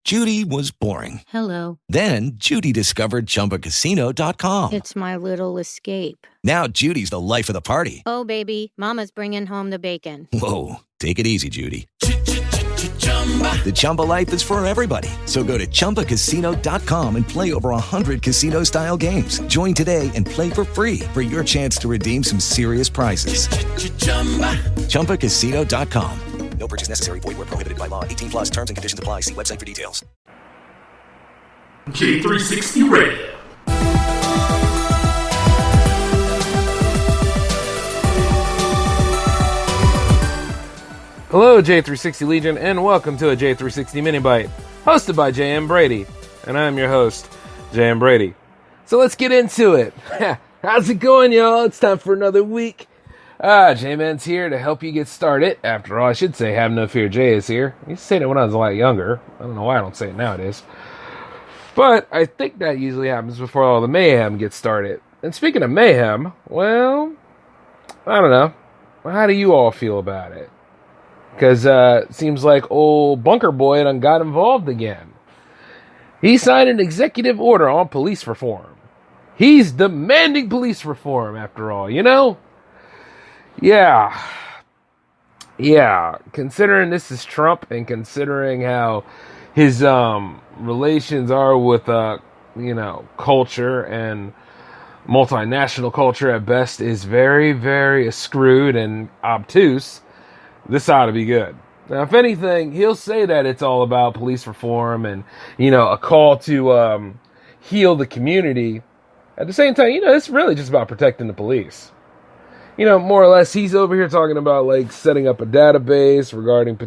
Judy was boring. Hello. Then Judy discovered ChumbaCasino.com. It's my little escape. Now Judy's the life of the party. Oh, baby, mama's bringing home the bacon. Whoa, take it easy, Judy. The Chumba life is for everybody. So go to ChumbaCasino.com and play over 100 casino-style games. Join today and play for free for your chance to redeem some serious prizes. ChumbaCasino.com. No purchase necessary. Void where prohibited by law. 18 plus terms and conditions apply. See website for details. J360 Radio. Hello, J360 Legion, and welcome to a J360 MiniByte, hosted by J.M. Brady. And I'm your host, J.M. Brady. So let's get into it. How's it going, y'all? It's time for another week. J-Man's here to help you get started. After all, I should say, have no fear, Jay is here. I used to say that when I was a lot younger. I don't know why I don't say it nowadays. But I think that usually happens before all the mayhem gets started. And speaking of mayhem, well, I don't know. How do you all feel about it? Because it seems like old Bunker Boy done got involved again. He signed an executive order on police reform. He's demanding police reform, after all, you know? Yeah, considering this is Trump and considering how his relations are with, culture and multinational culture at best is very, very screwed and obtuse, this ought to be good. Now, if anything, he'll say that it's all about police reform and, a call to heal the community. At the same time, it's really just about protecting the police. More or less, he's over here talking about, setting up a database regarding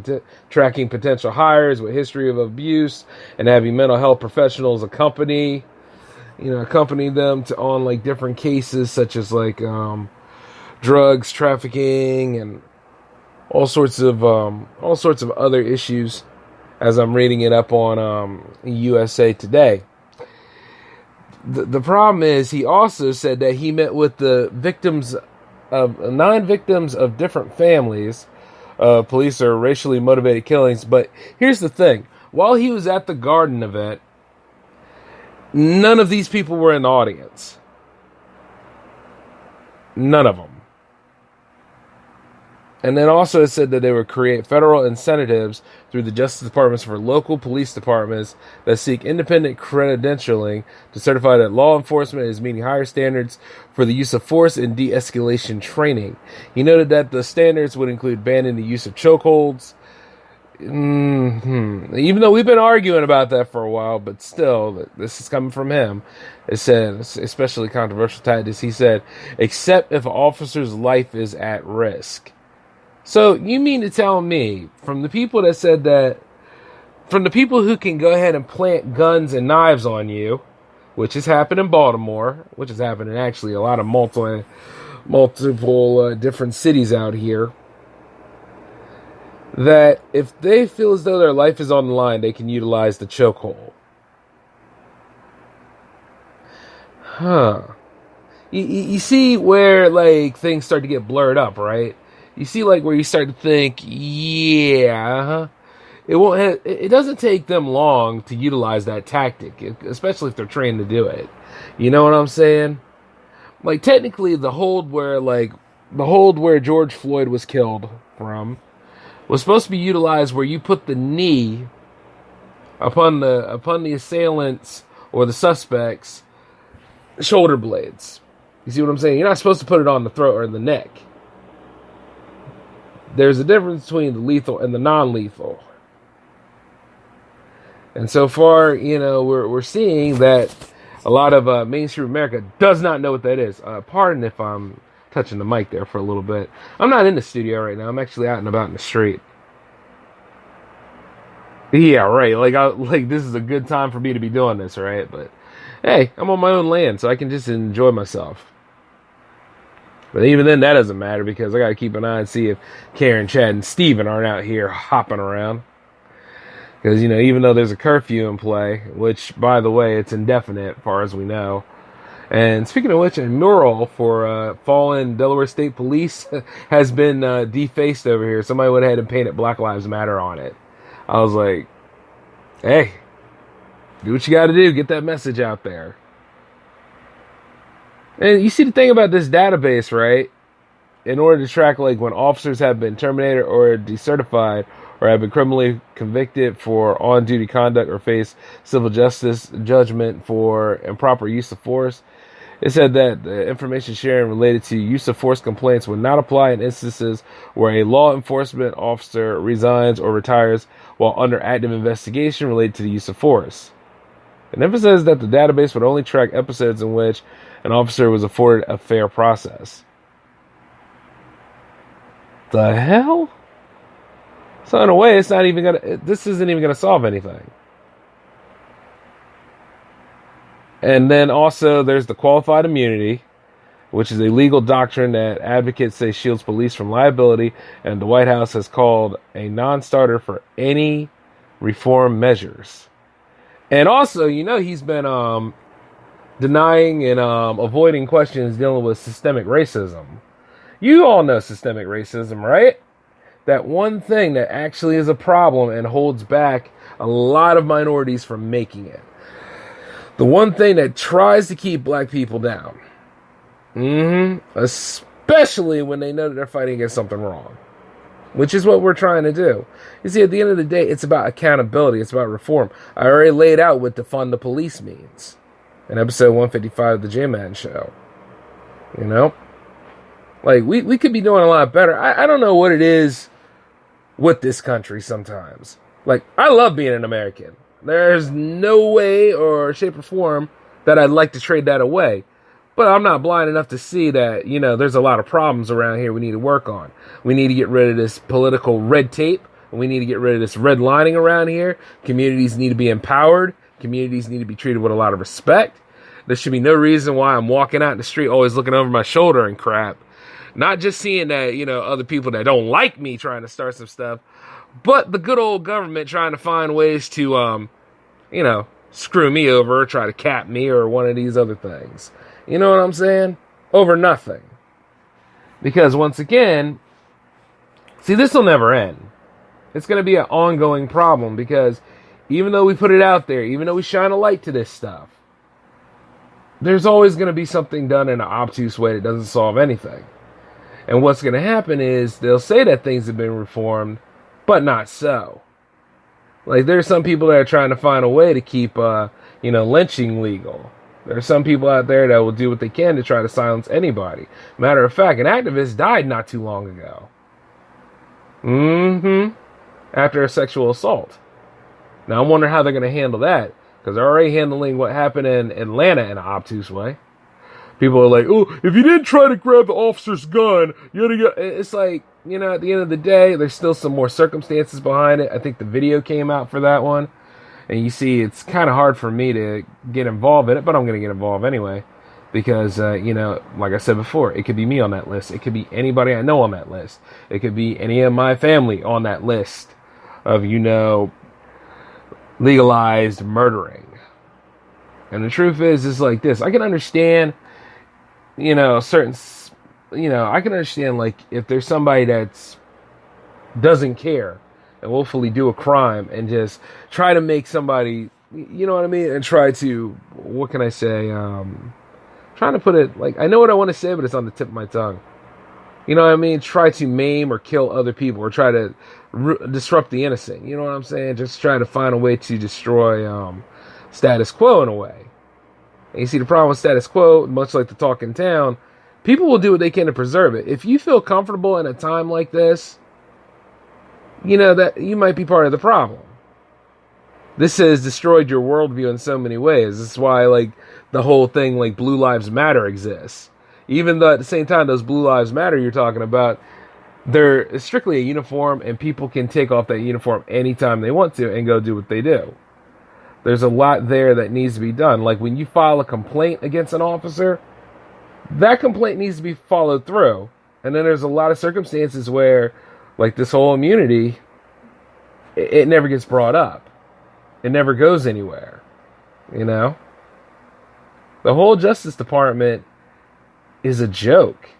tracking potential hires with history of abuse and having mental health professionals accompany them on, different cases such as, drugs, trafficking, and all sorts of other issues, as I'm reading it up on USA Today. The problem is, he also said that he met with the victims of 9 victims of different families of police or racially motivated killings. But here's the thing. While he was at the Garden event, none of these people were in the audience. None of them. And then also it said that they would create federal incentives through the Justice Departments for local police departments that seek independent credentialing to certify that law enforcement is meeting higher standards for the use of force and de-escalation training. He noted that the standards would include banning the use of chokeholds. Even though we've been arguing about that for a while, but still, this is coming from him. It said, especially controversial tactics, he said, except if an officer's life is at risk. So, you mean to tell me, from the people that said that, from the people who can go ahead and plant guns and knives on you, which has happened in Baltimore, which has happened in actually a lot of multiple different cities out here, that if they feel as though their life is on the line, they can utilize the chokehold. You see where, things start to get blurred up, right? You see, where you start to think, it doesn't take them long to utilize that tactic, especially if they're trained to do it. You know what I'm saying? Technically, the hold where George Floyd was killed from was supposed to be utilized where you put the knee upon the assailants or the suspects' shoulder blades. You see what I'm saying? You're not supposed to put it on the throat or the neck. There's a difference between the lethal and the non-lethal. And so far, we're seeing that a lot of mainstream America does not know what that is. Pardon if I'm touching the mic there for a little bit. I'm not in the studio right now. I'm actually out and about in the street. Yeah, right. This is a good time for me to be doing this, right? But hey, I'm on my own land, so I can just enjoy myself. But even then, that doesn't matter because I got to keep an eye and see if Karen, Chad, and Steven aren't out here hopping around. Because, even though there's a curfew in play, which, by the way, it's indefinite as far as we know. And speaking of which, a mural for fallen Delaware State Police has been defaced over here. Somebody went ahead and painted Black Lives Matter on it. I was like, hey, Do what you got to do. Get that message out there. And you see the thing about this database, right? In order to track like when officers have been terminated or decertified or have been criminally convicted for on-duty conduct or face civil justice judgment for improper use of force, it said that the information sharing related to use of force complaints would not apply in instances where a law enforcement officer resigns or retires while under active investigation related to the use of force. It emphasizes that the database would only track episodes in which an officer was afforded a fair process. The hell? So in a way, this isn't even gonna solve anything. And then also there's the qualified immunity, which is a legal doctrine that advocates say shields police from liability, and the White House has called a non-starter for any reform measures. And also, he's been denying and avoiding questions dealing with systemic racism. You all know systemic racism, right? That one thing that actually is a problem and holds back a lot of minorities from making it. The one thing that tries to keep black people down. Especially when they know that they're fighting against something wrong. Which is what we're trying to do. You see, at the end of the day, it's about accountability. It's about reform. I already laid out what defund the police means in episode 155 of the J-Man Show. Like, we could be doing a lot better. I don't know what it is with this country sometimes. Like, I love being an American. There's no way or shape or form that I'd like to trade that away. But I'm not blind enough to see that, there's a lot of problems around here we need to work on. We need to get rid of this political red tape. We need to get rid of this redlining around here. Communities need to be empowered. Communities need to be treated with a lot of respect. There should be no reason why I'm walking out in the street always looking over my shoulder and crap. Not just seeing that, other people that don't like me trying to start some stuff, but the good old government trying to find ways to, screw me over, or try to cap me, or one of these other things. You know what I'm saying? Over nothing. Because once again, see, this will never end. It's going to be an ongoing problem because even though we put it out there, even though we shine a light to this stuff, there's always going to be something done in an obtuse way that doesn't solve anything. And what's going to happen is they'll say that things have been reformed, but not so. Like, there's some people that are trying to find a way to keep, lynching legal. There are some people out there that will do what they can to try to silence anybody. Matter of fact, an activist died not too long ago. After a sexual assault. Now, I'm wondering how they're going to handle that. Because they're already handling what happened in Atlanta in an obtuse way. People are like, oh, if you didn't try to grab the officer's gun, it's like, at the end of the day, there's still some more circumstances behind it. I think the video came out for that one. And you see, it's kind of hard for me to get involved in it, but I'm going to get involved anyway. Because, like I said before, it could be me on that list. It could be anybody I know on that list. It could be any of my family on that list of, legalized murdering. And the truth is, it's like this. I can understand, I can understand, like, if there's somebody that's doesn't care and willfully do a crime and just try to make somebody, you know what I mean? And try to, what can I say? Trying to put it, like, I know what I want to say, but it's on the tip of my tongue. You know what I mean? Try to maim or kill other people or try to disrupt the innocent. You know what I'm saying? Just try to find a way to destroy status quo in a way. And you see, the problem with status quo, much like the talk in town, people will do what they can to preserve it. If you feel comfortable in a time like this, that you might be part of the problem. This has destroyed your worldview in so many ways. This is why, like, the whole thing, like, Blue Lives Matter exists. Even though at the same time, those Blue Lives Matter you're talking about, they're strictly a uniform, and people can take off that uniform anytime they want to and go do what they do. There's a lot there that needs to be done. Like, when you file a complaint against an officer, that complaint needs to be followed through. And then there's a lot of circumstances where, like this whole immunity, it never gets brought up. It never goes anywhere. The whole Justice Department is a joke.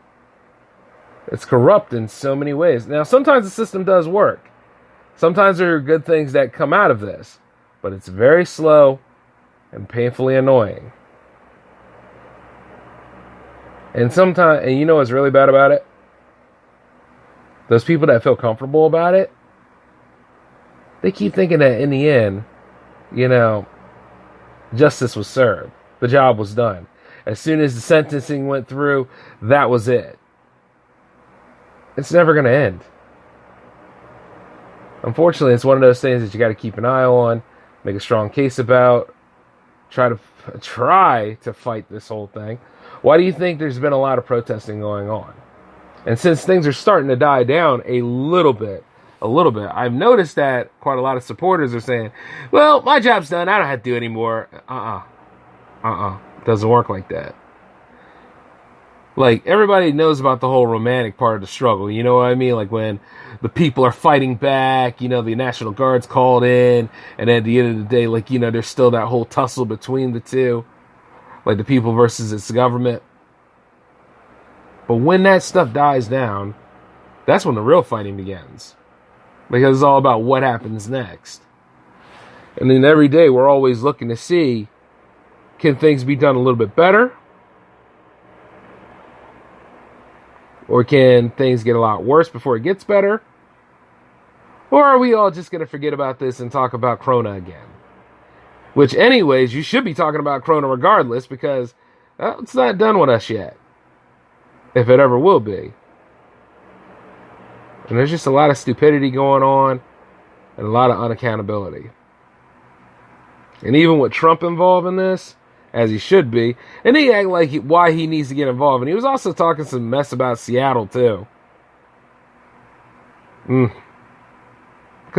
It's corrupt in so many ways. Now, sometimes the system does work. Sometimes there are good things that come out of this. But it's very slow, and painfully annoying. And sometimes, and you know what's really bad about it? Those people that feel comfortable about it, they keep thinking that in the end, justice was served. The job was done. As soon as the sentencing went through, that was it. It's never going to end. Unfortunately, it's one of those things that you got to keep an eye on, make a strong case about, try to fight this whole thing. Why do you think there's been a lot of protesting going on? And since things are starting to die down a little bit, I've noticed that quite a lot of supporters are saying, well, my job's done, I don't have to do it anymore. Doesn't work like that. Like, everybody knows about the whole romantic part of the struggle, you know what I mean? Like, when the people are fighting back, the National Guard's called in, and at the end of the day, like, there's still that whole tussle between the two, like the people versus its government. But when that stuff dies down, that's when the real fighting begins. Because it's all about what happens next. And then every day, we're always looking to see, can things be done a little bit better? Or can things get a lot worse before it gets better? Or are we all just going to forget about this and talk about Corona again? Which, anyways, you should be talking about Corona regardless, because it's not done with us yet. If it ever will be. And there's just a lot of stupidity going on and a lot of unaccountability. And even with Trump involved in this, as he should be, and he act like why he needs to get involved. And he was also talking some mess about Seattle, too. Because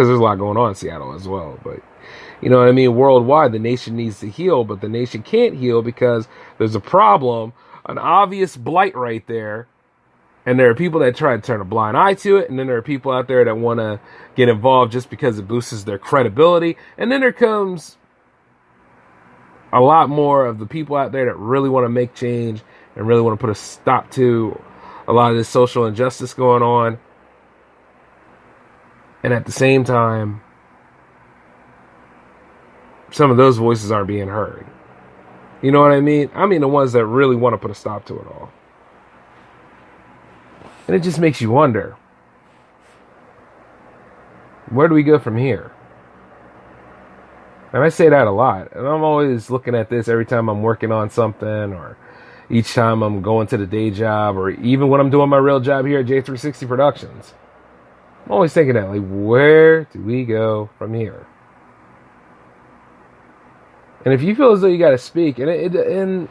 there's a lot going on in Seattle as well. But, you know what I mean? Worldwide, the nation needs to heal, but the nation can't heal because there's a problem, an obvious blight right there. And there are people that try to turn a blind eye to it. And then there are people out there that want to get involved just because it boosts their credibility. And then there comes a lot more of the people out there that really want to make change and really want to put a stop to a lot of this social injustice going on. And at the same time, some of those voices aren't being heard. You know what I mean? I mean the ones that really want to put a stop to it all. And it just makes you wonder, where do we go from here? And I say that a lot. And I'm always looking at this every time I'm working on something, or each time I'm going to the day job, or even when I'm doing my real job here at J360 Productions. I'm always thinking that, like, where do we go from here? And if you feel as though you got to speak, and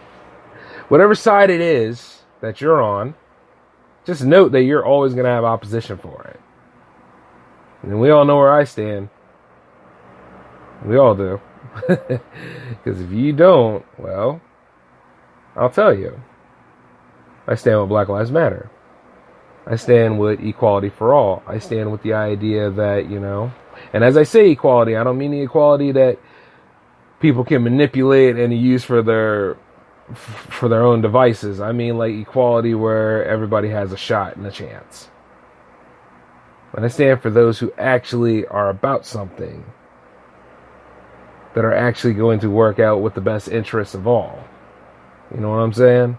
whatever side it is that you're on, just note that you're always going to have opposition for it. And we all know where I stand. We all do. Because if you don't, well, I'll tell you. I stand with Black Lives Matter. I stand with equality for all. I stand with the idea that, and as I say equality, I don't mean the equality that people can manipulate and use for their own devices. I mean like equality where everybody has a shot and a chance. And I stand for those who actually are about something, that are actually going to work out with the best interests of all. You know what I'm saying?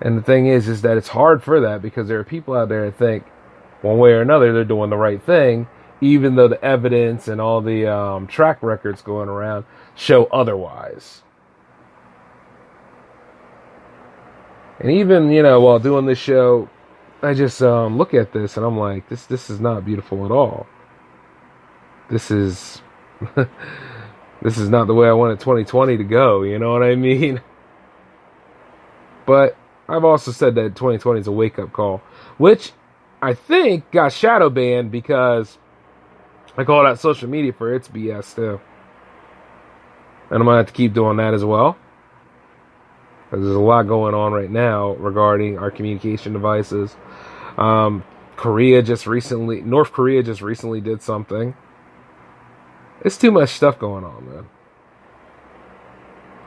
And the thing is that it's hard for that because there are people out there that think one way or another they're doing the right thing, even though the evidence and all the track records going around show otherwise. And even, while doing this show, I just look at this and I'm like, this is not beautiful at all. This is this is not the way I wanted 2020 to go, you know what I mean? But I've also said that 2020 is a wake-up call, which I think got shadow banned because I called out social media for its BS too. And I'm going to have to keep doing that as well. Because there's a lot going on right now regarding our communication devices. North Korea just recently did something. It's too much stuff going on, man.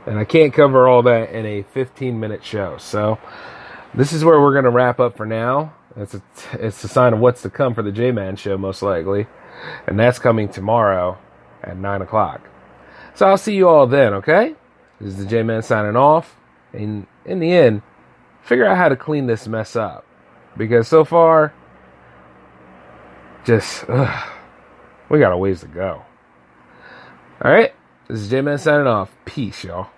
And I can't cover all that in a 15-minute show. So this is where we're going to wrap up for now. It's a sign of what's to come for the J-Man show, most likely. And that's coming tomorrow at 9 o'clock. So I'll see you all then, okay? This is the J-Man signing off. And in the end, figure out how to clean this mess up. Because so far, we got a ways to go. All right? This is J-Man signing off. Peace, y'all.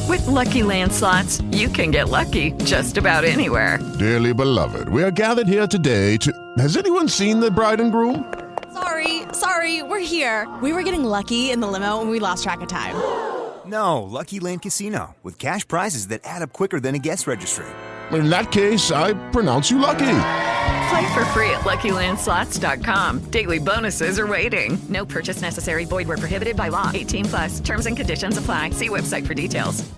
With Lucky Land Slots, you can get lucky just about anywhere. Dearly beloved, we are gathered here today to... Has anyone seen the bride and groom? Sorry, we're here. We were getting lucky in the limo and we lost track of time. No, Lucky Land Casino, with cash prizes that add up quicker than a guest registry. In that case, I pronounce you lucky. Play for free at LuckyLandSlots.com. Daily bonuses are waiting. No purchase necessary. Void where prohibited by law. 18+. Terms and conditions apply. See website for details.